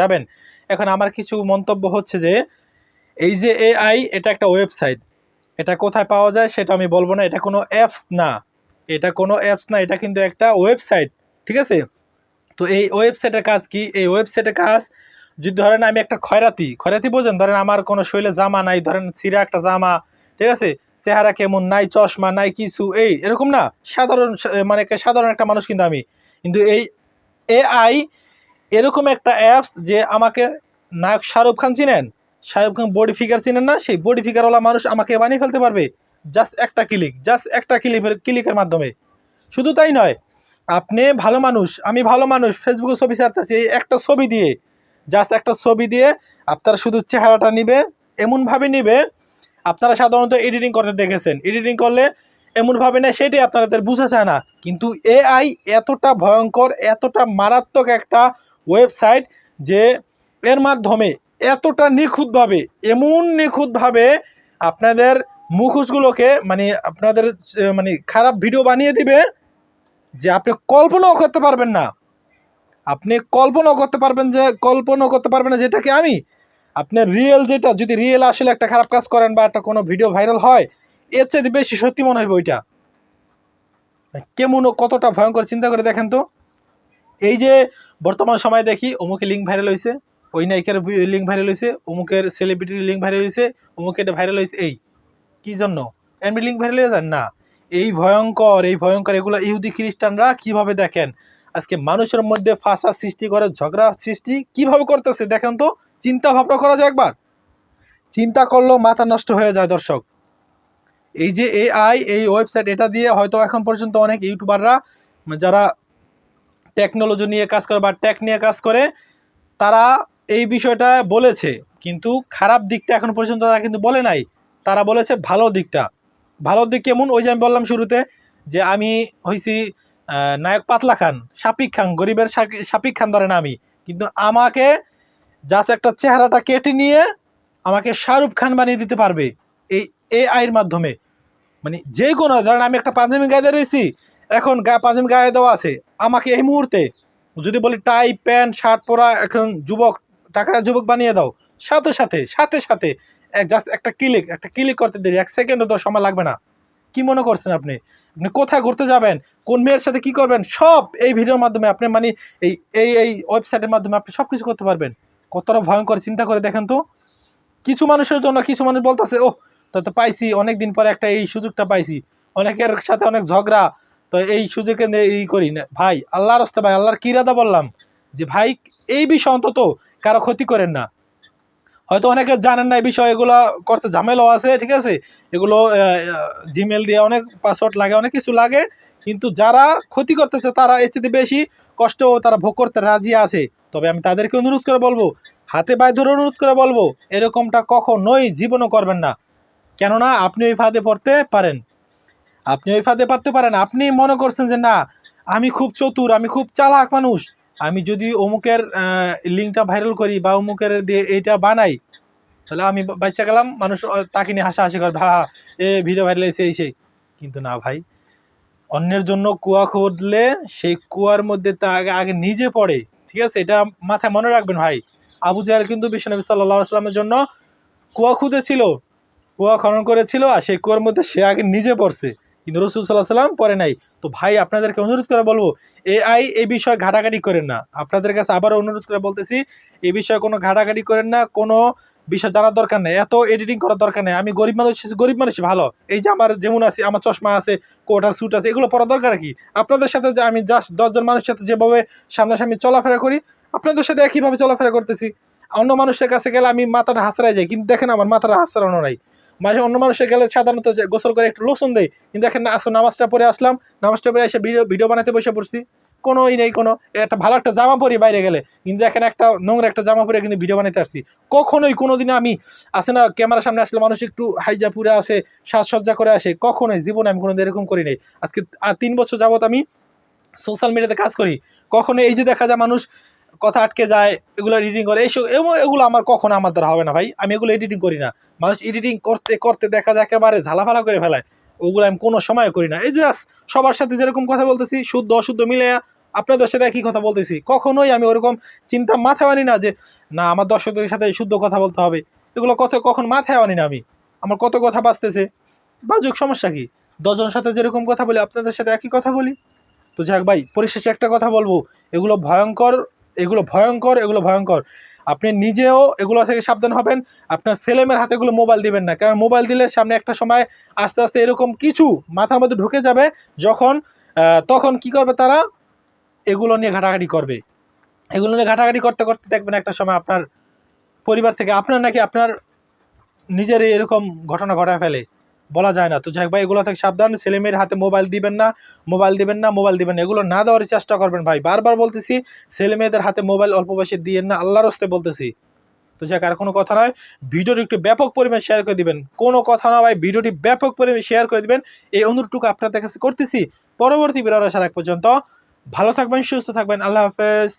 যাবেন। এখন আমার কিছু মন্তব্য হচ্ছে যে এই যে এআই এটা একটা ওয়েবসাইট, এটা কোথায় পাওয়া যায় সেটা আমি বলবো না, এটা কোনো অ্যাপস না, এটা কোনো অ্যাপস না, এটা কিন্তু একটা ওয়েবসাইট, ঠিক আছে? তো এই ওয়েবসাইটের কাজ কি? এই ওয়েবসাইটের কাজ, যদি ধরেন আমি একটা খয়রাতি, খয়রাতি বোঝেন, ধরেন আমার কোনো শরীরে জামা নাই, ধরেন ছিঁড়া একটা জামা, ঠিক আছে, চেহারা কেমন, নাই চশমা নাই কিছু, এই এরকম না, সাধারণ মানে সাধারণ একটা মানুষ কিন্তু আমি, কিন্তু এই এআই এরকম একটা অ্যাপস যে আমাকে, নায়ক শাহরুখ খান চিনেন, শাহরুখ খান বডি ফিগার চিনেন না, সেই বডি ফিগারওয়ালা মানুষ আমাকে বানিয়ে ফেলতে পারবে জাস্ট একটা ক্লিক, জাস্ট একটা ক্লিকের মাধ্যমে। শুধু তাই নয়, আপনি ভালো মানুষ, আমি ভালো মানুষ, ফেসবুকে ছবি ছাড়তেছি, এই একটা ছবি দিয়ে, জাস্ট একটা ছবি দিয়ে আপনারা শুধু চেহারাটা নিবে, এমনভাবে নিবে, আপনারা সাধারণত এডিটিং করতে দেখেছেন, এডিটিং করলে এমনভাবে নেয় সেটাই আপনাদের বোঝা যায় না, কিন্তু এআই এতটা ভয়ঙ্কর, এতটা মারাত্মক একটা ওয়েবসাইট যে এর মাধ্যমে এতটা নিখুঁতভাবে, এমন নিখুঁতভাবে আপনাদের মুখোশগুলোকে, মানে আপনাদের মানে খারাপ ভিডিও বানিয়ে দিবে যে আপনি কল্পনাও করতে পারবেন না, আপনি কল্পনাও করতে পারবেন যে, কল্পনাও করতে পারবেন না যেটাকে আমি, আপনার রিয়েল যেটা, যদি রিয়েল আসলে একটা খারাপ কাজ করেন বা একটা কোনো ভিডিও ভাইরাল হয়, এর চেয়ে বেশি সত্যি মনে হবে ওইটা। কেমন ও কতটা ভয়ঙ্কর চিন্তা করে দেখেন তো। এই যে বর্তমান সময়ে দেখি অমুকের লিঙ্ক ভাইরাল হয়েছে, ওই নায়িকার লিঙ্ক ভাইরাল হয়েছে, অমুকের সেলিব্রিটির লিঙ্ক ভাইরাল হয়েছে, অমুকের এটা ভাইরাল হয়েছে, এই কি জন্য এমনি লিঙ্ক ভাইরাল হয়ে যান না? এই ভয়ঙ্কর, এই ভয়ঙ্কর এগুলো ইহুদি খ্রিস্টানরা কিভাবে দেখেন আজকে মানুষের মধ্যে ফাঁসা সৃষ্টি করে, ঝগড়া সৃষ্টি কিভাবে করতেছে দেখেন তো। চিন্তা ভাবনা করা যায় একবার, চিন্তা করলেও মাথা নষ্ট হয়ে যায় দর্শক। এই যে এআই, এই ওয়েবসাইট, এটা দিয়ে হয়তো এখন পর্যন্ত অনেক ইউটিউবাররা যারা টেকনোলজি নিয়ে কাজ করে বা টেক নিয়ে কাজ করে, তারা এই বিষয়টা বলেছে, কিন্তু খারাপ দিকটা এখন পর্যন্ত তারা কিন্তু বলে নাই, তারা বলেছে ভালো দিকটা। ভালো দিক কেমন? ওই যে আমি বললাম শুরুতে যে আমি হয়েছি নায়ক পাতলা খান, শাপিক খান, গরিবের শাপিক খান ধরেন আমি, কিন্তু আমাকে জাস্ট একটা চেহারাটা কেটে নিয়ে আমাকে শাহরুখ খান বানিয়ে দিতে পারবে এই এআইয়ের মাধ্যমে। মানে যে কোনো, ধরেন আমি একটা পাঞ্জাবি গায়ে দিয়েছি, এখন পাঞ্জাবি গায়ে দেওয়া আছে, আমাকে এই মুহূর্তে যদি বলি টাই প্যান্ট শার্ট পরা এখন যুবক, টাকা যুবক বানিয়ে দাও, সাথে সাথে সাথে সাথে জাস্ট একটা ক্লিক করতে দেরি, 1 সেকেন্ডও তো সময় লাগবে না। কি মনে করছেন আপনি? আপনি কোথায় ঘুরতে যাবেন, কোন মেয়ের সাথে কি করবেন, সব এই ভিডিওর মাধ্যমে আপনি, মানে এই এই এই ওয়েবসাইটের মাধ্যমে আপনি সব কিছু করতে পারবেন। কতটা ভয়ঙ্কর চিন্তা করে দেখেন তো। কিছু মানুষের জন্য, কিছু মানুষ বলতেছে ও তো পাইছি, অনেকদিন পরে একটা এই সুযোগটা পাইছি, অনেকের সাথে অনেক ঝগড়া, তো এই সুযোগে এই করি না ভাই, আল্লাহর রাস্তে ভাই, আল্লাহর কিরাদা বললাম যে ভাই এই বিষয় অন্তত কারো ক্ষতি করেন না। হয়তো অনেকে জানেন না এই বিষয়, এগুলো করতে ঝামেলাও আছে, ঠিক আছে, এগুলো জিমেল দিয়ে অনেক পাসওয়ার্ড লাগে, অনেক কিছু লাগে, কিন্তু যারা ক্ষতি করতেছে তারা এর চেয়ে বেশি কষ্ট তারা ভোগ করতে রাজি আছে। তবে আমি তাদেরকে অনুরোধ করে বলবো, হাতে পায়ে ধরে অনুরোধ করে বলবো, এরকমটা কখনোই জীবনও করবেন না। কেননা আপনি ওই ফাঁদে পড়তে পারেন, আপনি ওই ফাঁদে পড়তে পারেন। আপনি মনে করছেন যে না আমি খুব চতুর, আমি খুব চালাক মানুষ, আমি যদি অমুকের লিঙ্কটা ভাইরাল করি বা অমুকের দিয়ে এইটা বানাই, তাহলে আমি বাচ্চা গেলাম, মানুষ তাকে নিয়ে হাসাহাসি করবে, হা এ ভিডিও ভাইরাল হয়েছে এই সেই। কিন্তু না ভাই, অন্যের জন্য কুয়া খুঁড়লে সেই কুয়ার মধ্যে তা আগে আগে নিজে পড়ে, ঠিক আছে, এটা মাথায় মনে রাখবেন ভাই। আবু জাহেল কিন্তু বিশ্বনবী সাল্লাল্লাহু আলাইহি ওয়াসাল্লামের জন্য কুয়া খুঁড়েছিল, কুয়া খনন করেছিল, আর সেই কুয়ার মধ্যে সে আগে নিজে পড়ছে, কিন্তু রাসূল সাল্লাল্লাহু আলাইহি ওয়াসাল্লাম পড়ে নাই। তো ভাই আপনাদেরকে অনুরোধ করে বলবো, এআই এই বিষয়ে ঘাটাঘাটি করেন না, আপনাদের কাছে আবারও অনুরোধ করে বলতেছি, এই বিষয়ে কোনো ঘাটাঘাটি করেন না, কোনো বিষয় জানার দরকার নেই, এত এডিটিং করার দরকার নেই। আমি গরিব মানুষ, গরিব মানুষই ভালো, এই যে আমার যেমন আছে, আমার চশমা আছে, কোটা স্যুট আছে, এগুলো পরা দরকার কি? আপনাদের সাথে যে আমি জাস্ট 10 জন মানুষের সাথে যেভাবে সামনাসামনি চলাফেরা করি, আপনাদের সাথে একইভাবে চলাফেরা করতেছি। অন্য মানুষের কাছে গেলে আমি মাথাটা হাসড়াই যাই, কিন্তু দেখেন আমার মাথাটা হাসড়ানো নাই। মাঝে অন্য মানুষের গেলে সাধারণত গোসল করে একটু লোসন দেয়, কিন্তু দেখেন না, আসো নামাজটা পড়ে আসলাম, নামাজটা পড়ে এসে ভিডিও বানাতে বসে পড়ছি, কোনো ই নেই, কোনো একটা ভালো একটা জামা পরি বাইরে গেলে, কিন্তু দেখেন একটা নোংরা একটা জামা পরে কিন্তু ভিডিও বানাতে আসছি। কখনোই কোনোদিনও আমি, আসে না ক্যামেরার সামনে আসলে মানুষ একটু হাইজা পুরে আসে, সাজসজ্জা করে আসে, কখনোই জীবনে আমি কোনোদিন এরকম করি নাই। আজকে 3 বছর যাবত আমি সোশ্যাল মিডিয়াতে কাজ করি, কখনো এই যে দেখা যায় মানুষ কথা আটকে যায়, এগুলো এডিটিং করে, এইসব এগুলো আমার কখনো আমার দ্বারা হবে না ভাই, আমি এগুলো এডিটিং করি না। মানুষ এডিটিং করতে করতে দেখা যায় একেবারে ঝালাফালা করে ফেলায়, ওগুলো আমি কোনো সময় করি না। এই যে সবার সাথে যেরকম কথা বলতেছি, শুদ্ধ অশুদ্ধ মিলে আপনাদের সাথে একই কথা বলতেছি, কখনোই আমি ওরকম চিন্তা মাথায় আনি না যে না আমার দর্শকদের সাথে শুদ্ধ কথা বলতে হবে। এগুলো কখন মাথায় আনি না আমি। আমার কত কথা বাঁচতেছে, বাজুক, সমস্যা কি? ১০ জনের সাথে যেরকম কথা বলি আপনাদের সাথে একই কথা বলি। তো যাক ভাই, পরিশেষে একটা কথা বলবো, এগুলো ভয়ঙ্কর, এগুলো ভয়ঙ্কর, এগুলো ভয়ঙ্কর। আপনি নিজেও এগুলো থেকে সাবধান হবেন। আপনার ছেলেমেয়ের হাতে এগুলো মোবাইল দিবেন না, কারণ মোবাইল দিলে সামনে একটা সময় আস্তে আস্তে এরকম কিছু মাথার মধ্যে ঢুকে যাবে, যখন তখন কি করবে তারা, এগুলো নিয়ে ঘাটাঘাটি করবে। এগুলো নিয়ে ঘাটাঘাটি করতে করতে দেখবেন একটা সময় আপনার পরিবার থেকে আপনার নাকি আপনার নিজেরই এরকম ঘটনা ঘটায় ফেলে, বলা যায় না। তো যাই হোক ভাই, এগুলো থেকে সাবধান। ছেলেমেয়ের হাতে মোবাইল দিবেন না, মোবাইল দিবেন না, মোবাইল দিবেন না, এগুলো না দেওয়ার চেষ্টা করবেন ভাই। বারবার বলতেছি, ছেলেমেয়েদের হাতে মোবাইল অল্প বয়সে দিয়েন না, আল্লাহর রাস্তে বলতেছি। তো যাক, আর কোনো কথা নয়, ভিডিওটি একটু ব্যাপক পরিমাণ শেয়ার করে দিবেন। কোনো কথা না ভাই, ভিডিওটি ব্যাপক পরিমাণে শেয়ার করে দিবেন, এই অনুরোধটুকু আপনাদের কাছে করতেছি। পরবর্তী ভিডিও আসার আগ পর্যন্ত ভালো থাকবেন, সুস্থ থাকবেন, আল্লাহ হাফেজ।